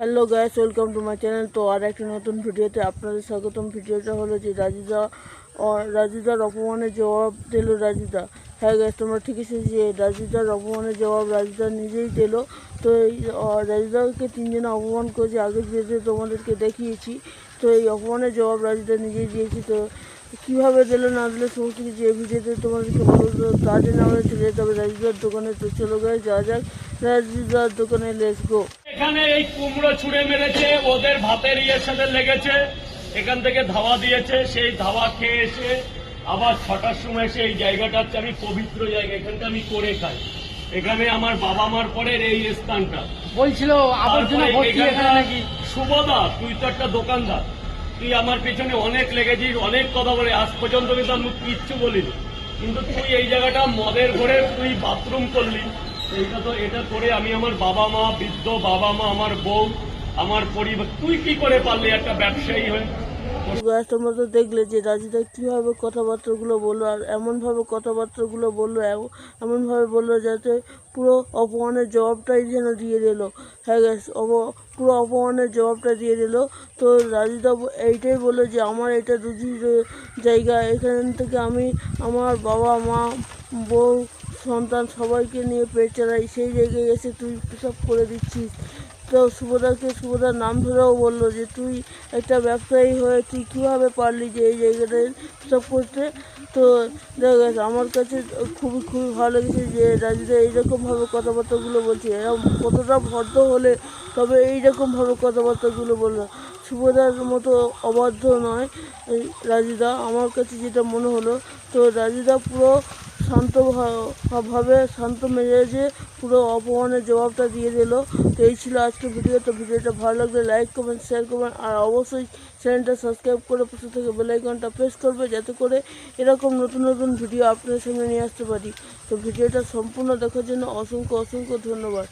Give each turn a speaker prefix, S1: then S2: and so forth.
S1: Hello guys, welcome to my channel. তো আর একটা নতুন ভিডিওতে আপনাদের স্বাগতম। ভিডিওটা হলো যে রাজিদার অপমানের জবাব দিল রাজিদা। হ্যাঁ গাইস, তোমরা ঠিকই শুনছি, রাজিদার অপমানের জবাব রাজিদা নিজেই দিল। তো এই রাজিদাকে তিনজনে অপমান করেছে, আগের ভিডিওতে তোমাদেরকে দেখিয়েছি। তো এই অপমানের জবাব রাজিদা নিজেই দিয়েছি। তো কীভাবে দিল না দিলে সমস্ত কিছু এই ভিডিওতে তোমাদেরকে বলবো। তার জন্য আমরা চলে যেতে হবে রাজিদার দোকানে। তো চলো গাইস, যাওয়া যাক রাজিদার দোকানে, লেটস গো।
S2: এখানে এই কুমড়ো ছুঁড়ে মেরেছে, ওদের ভাতের ইয়ের সাথে লেগেছে, এখান থেকে ধাওয়া দিয়েছে। সেই ধাওয়া খেয়ে এসে আবার 6টার সময় এসে এই জায়গাটা হচ্ছে আমি পবিত্র জায়গা, এখানটা আমি করে খাই। এখানে আমার বাবা মার পরের এই স্থানটা
S3: বলছিল আবর্জনা ভর্তি এখানে নাকি।
S2: শুভদা, তুই তো একটা দোকানদার, তুই আমার পেছনে অনেক লেগেছিস, অনেক কথা বলে, আজ পর্যন্ত কিন্তু আমি কিচ্ছু বলিনি। কিন্তু তুই এই জায়গাটা মদের ঘরে তুই বাথরুম করলি, এটা করে আমি আমার বাবা মা, বৃদ্ধ বাবা মা, আমার বউ, আমার পরিবার, তুই কি করে পারলি একটা ব্যবসায়ী হয়ে?
S1: তোমরা তো দেখলে যে রাজিদা কীভাবে কথাবার্তাগুলো বললো, আর এমনভাবে কথাবার্তাগুলো বললো, এমনভাবে বললো যাতে পুরো অপমানের জবাবটাই যেন দিয়ে দিল। হ্যাঁ গ্যাস, পুরো অপমানের জবাবটা দিয়ে দিল। তো রাজিদা এইটাই বললো যে আমার এটা রুজির জায়গা, এখান থেকে আমি আমার বাবা মা, বউ, সন্তান সবাইকে নিয়ে পেট চালাই, সেই জায়গায় এসে তুই সব করে দিচ্ছিস। তো শুভদার নাম ধরেও বললো যে তুই একটা ব্যবসায়ী হয়ে তুই কীভাবে পারলি যে এই জায়গাটায় সব করতে। তো দেখ আমার কাছে খুবই ভালো লেগেছে যে রাজিদা এইরকমভাবে কথাবার্তাগুলো বলছে। এরকম কতটা ভদ্র হলে তবে এইরকমভাবে কথাবার্তাগুলো বললো। শুভদার মতো অবাধ্য নয় রাজিদা, আমার কাছে যেটা মনে হলো। তো রাজিদা পুরো শান্ত মেজাজে পুরো অপমানের জবাবটা দিয়ে দিল। তো এই ছিল আজকে ভিডিওটা ভালো লাগলে লাইক কমেন্ট শেয়ার করবেন, আর অবশ্যই চ্যানেলটা সাবস্ক্রাইব করে পাশে থেকে বেল আইকনটা প্রেস করবে যাতে করে এরকম নতুন ভিডিও আপনাদের সামনে নিয়ে আসতে পারি। তো ভিডিওটা সম্পূর্ণ দেখার জন্য অসংখ্য ধন্যবাদ।